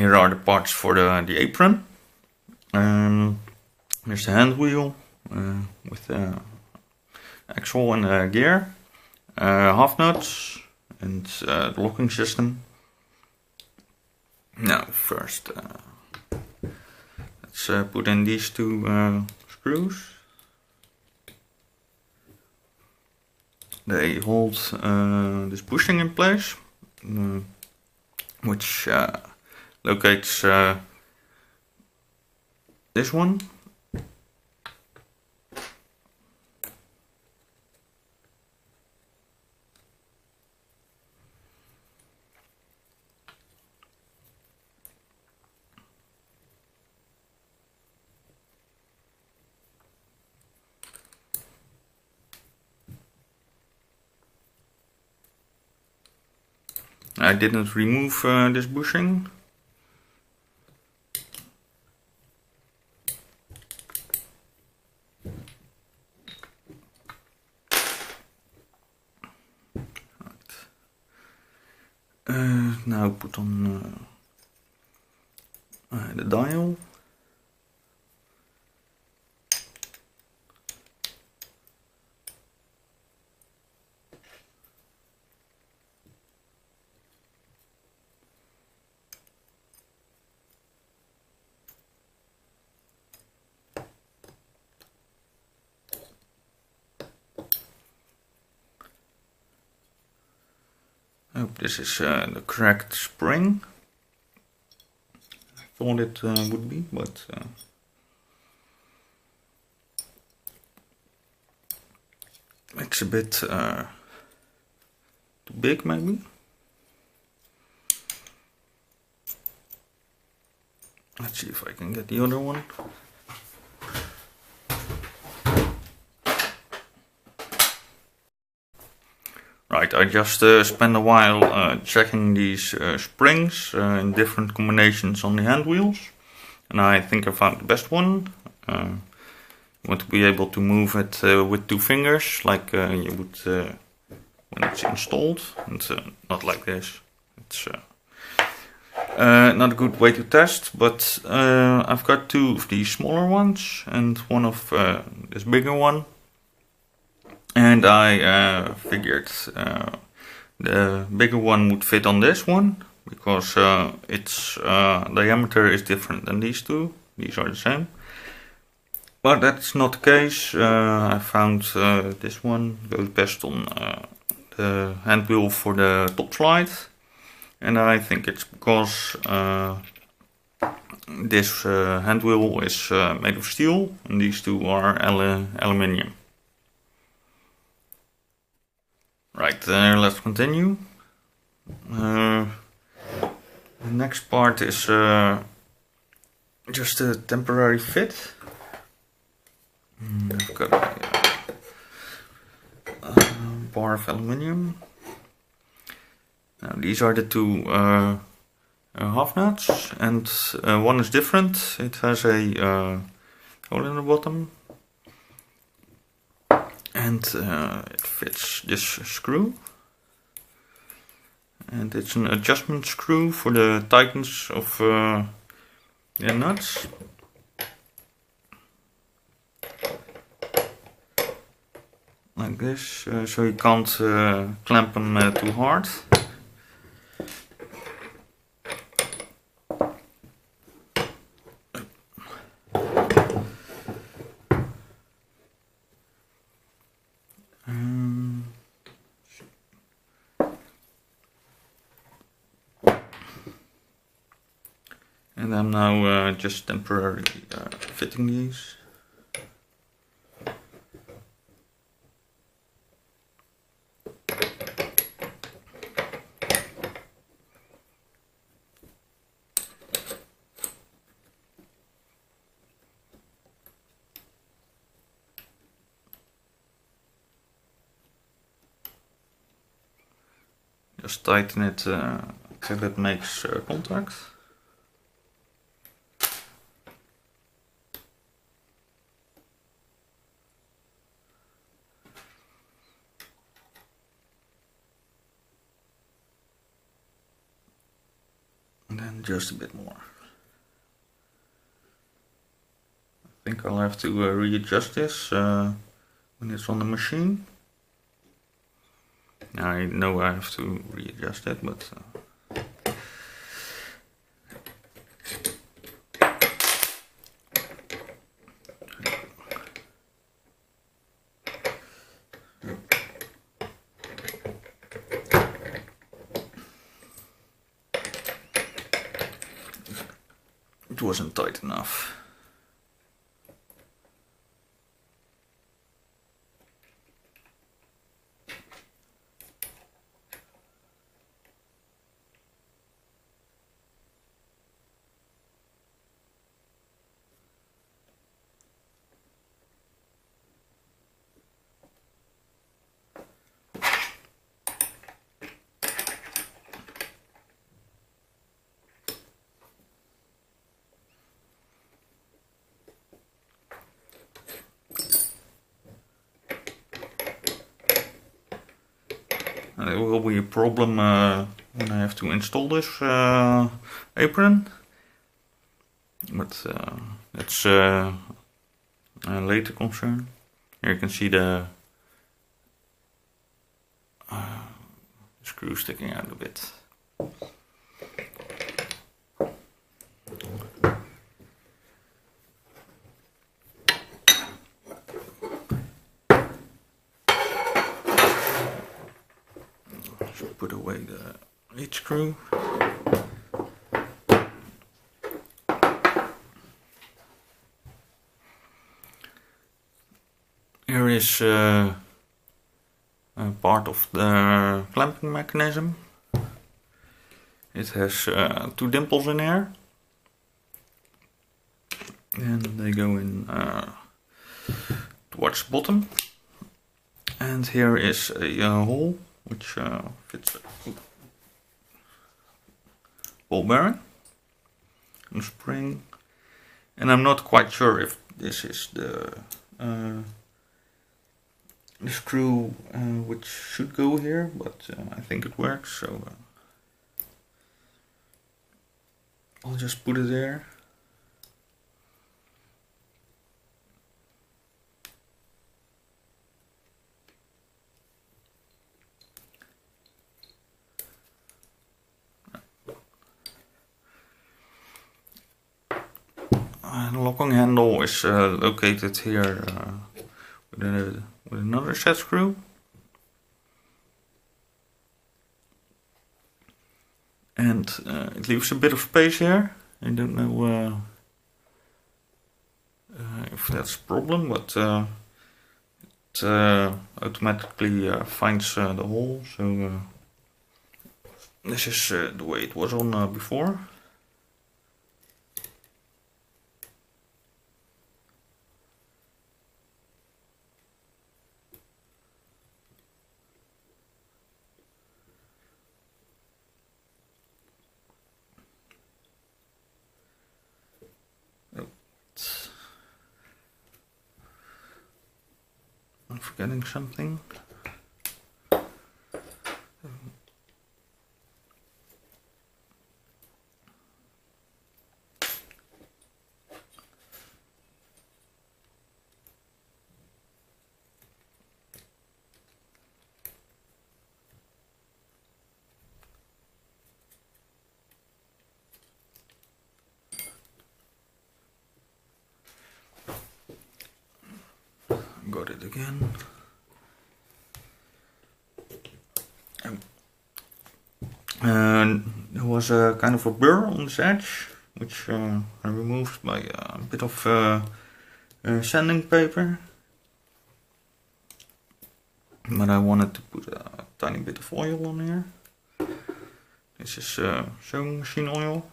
here are the parts for the apron. There's the hand wheel with the axle and the gear, half nuts, and the locking system. Now first let's put in these two screws. They hold this bushing in place, which locates this one. I didn't remove this bushing. Now put on the dial. I hope this is the correct spring. I thought it would be, but it's a bit too big maybe. Let's see if I can get the other one. Right, I just spent a while checking these springs in different combinations on the hand wheels, and I think I found the best one. You want to be able to move it with 2 fingers, like you would when it's installed, and not like this. It's not a good way to test, but I've got 2 of these smaller ones and one of this bigger one. And I figured the bigger one would fit on this one, because its diameter is different than these two. These are the same. But that's not the case. I found this one goes best on the hand wheel for the top slide. And I think it's because this hand wheel is made of steel and these two are aluminium. Right, let's continue. The next part is just a temporary fit. I've got a bar of aluminium. Now these are the 2 half nuts, and one is different. It has a hole in the bottom. And it fits this screw, and it's an adjustment screw for the tightness of the nuts. Like this, so you can't clamp them too hard. And I'm now just temporarily fitting these. Just tighten it till it makes contact. And then And just a bit more. I think I'll have to readjust this when it's on the machine. I know I have to readjust it, but it wasn't tight enough. It will be a problem when I have to install this apron, but that's a later concern. Here you can see the screw sticking out a bit. Put away the lead screw. Here is a part of the clamping mechanism. It has 2 dimples in here, and they go in towards the bottom. And here is a hole which fits a ball bearing and spring, and I'm not quite sure if this is the screw which should go here, but I think it works, so I'll just put it there. The locking handle is located here with another set screw, and it leaves a bit of space here. I don't know if that's a problem, but it automatically finds the hole, so this is the way it was on before. I'm forgetting something. Got it again. And there was a kind of a burr on this edge, which I removed by a bit of sanding paper. But I wanted to put a tiny bit of oil on here. This is sewing machine oil.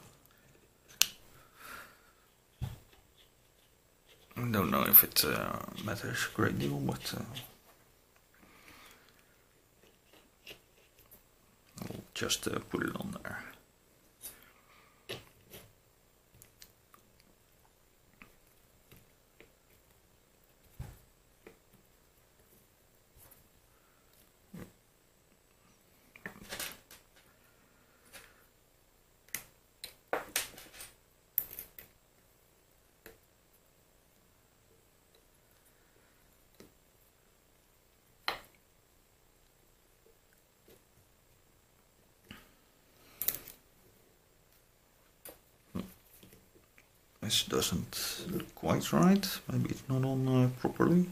I don't know if it matters a great deal, but I'll just put it on there. This doesn't look quite right. Maybe it's not on properly.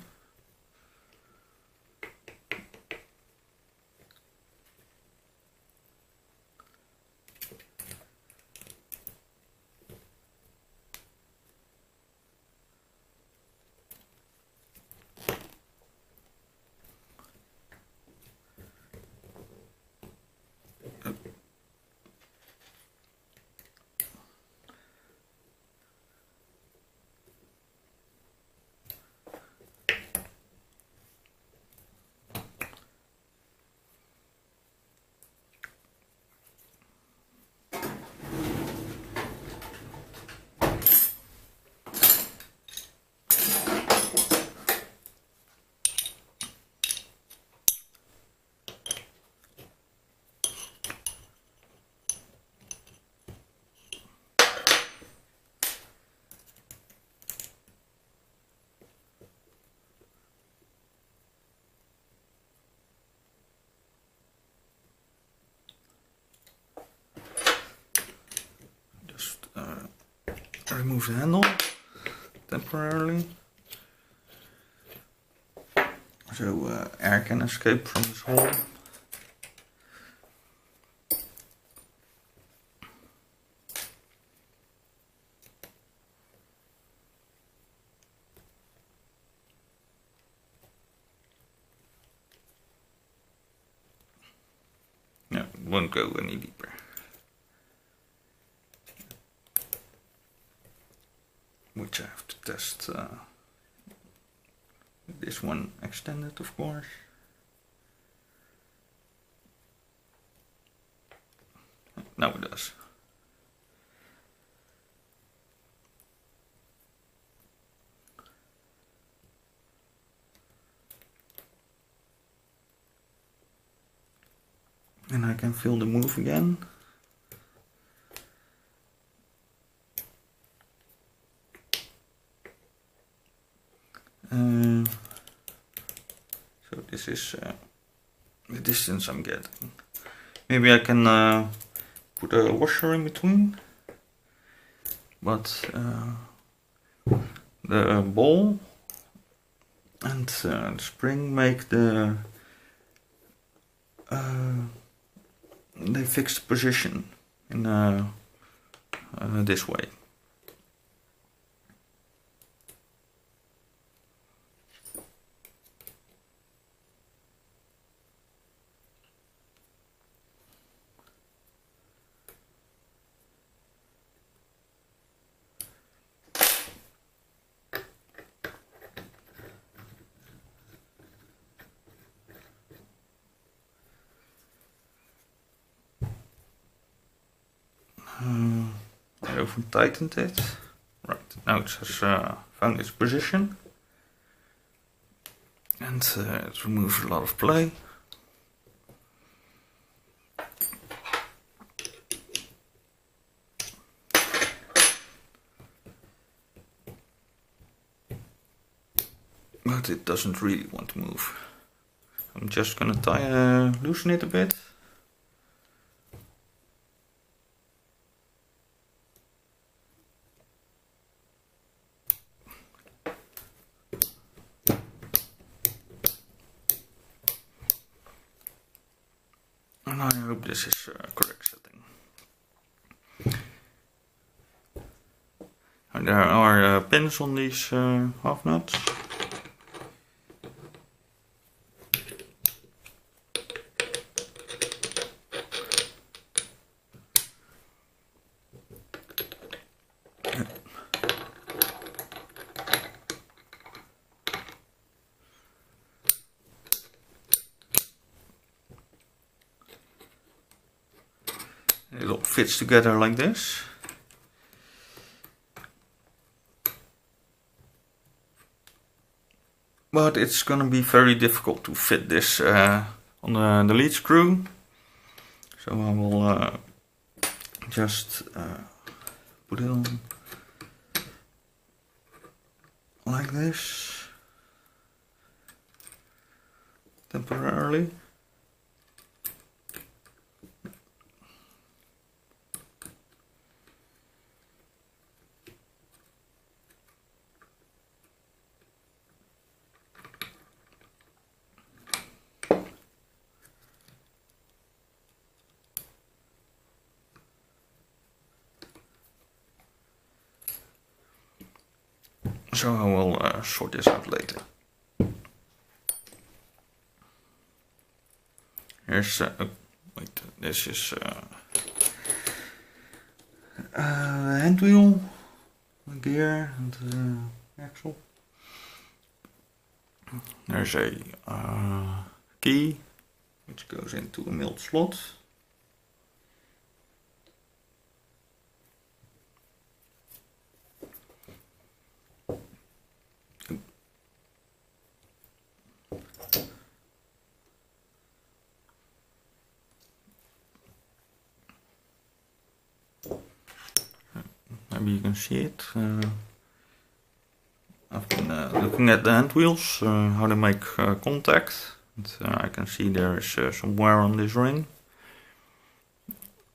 Remove the handle temporarily, so air can escape from this hole. No, it won't go any deeper. Which I have to test this one extended, of course. Now it does. And I can feel the move again. So this is the distance I'm getting. Maybe I can put a washer in between, but the ball and the spring make the they fix the position in this way. I over tightened it. Right, now it has found its position. And it removes a lot of play. But it doesn't really want to move. I'm just gonna loosen it a bit. And I hope this is correct setting. And there are pins on these half nuts. It all fits together like this. But it's gonna be very difficult to fit this on the lead screw. So I will just put it on like this temporarily. So I will sort this out later. Here's wait, this is hand wheel, gear, and axle. There's a key which goes into a milled slot. Maybe you can see it. I've been looking at the hand wheels, how they make contact. And, I can see there is some wear on this ring.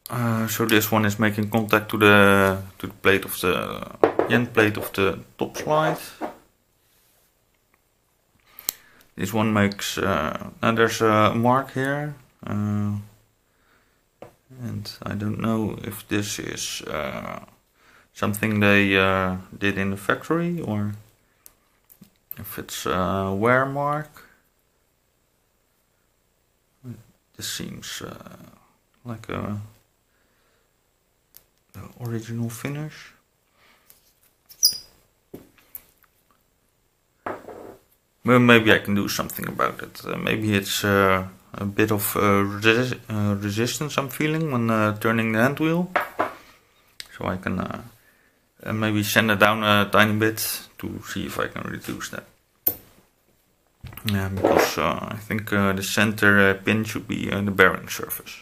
So this one is making contact to the plate of the end plate of the top slide. This one makes and there's a mark here, and I don't know if this is something they did in the factory or if it's a wear mark. This seems like the original finish. Well, maybe I can do something about it. Maybe it's a bit of resistance I'm feeling when turning the hand wheel. So I can maybe sand it down a tiny bit to see if I can reduce that. Because I think the center pin should be the bearing surface.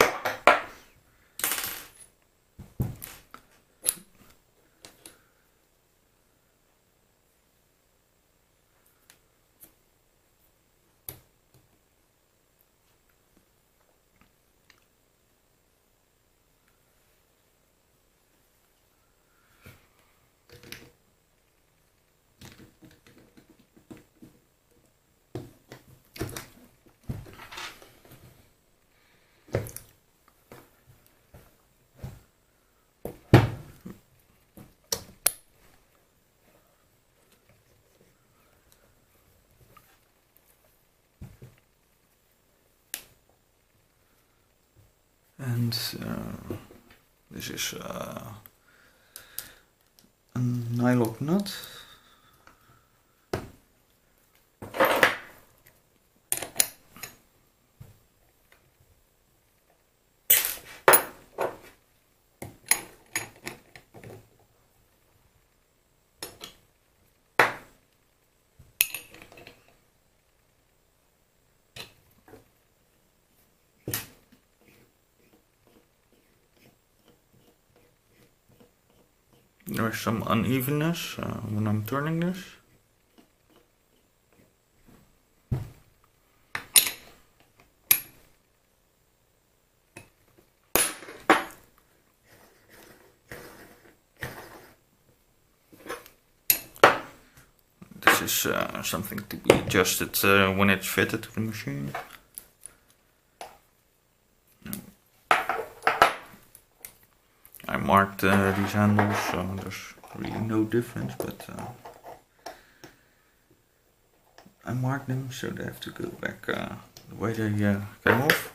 And this is a nylock nut. There's some unevenness when I'm turning this. This is something to be adjusted when it's fitted to the machine. I marked these handles, so there's really no difference, but I marked them so they have to go back the way they came off.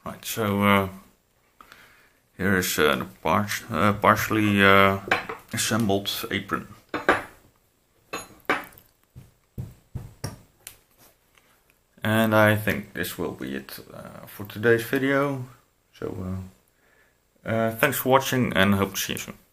Right, so here is the partially assembled apron. And I think this will be it for today's video. So thanks for watching and hope to see you soon.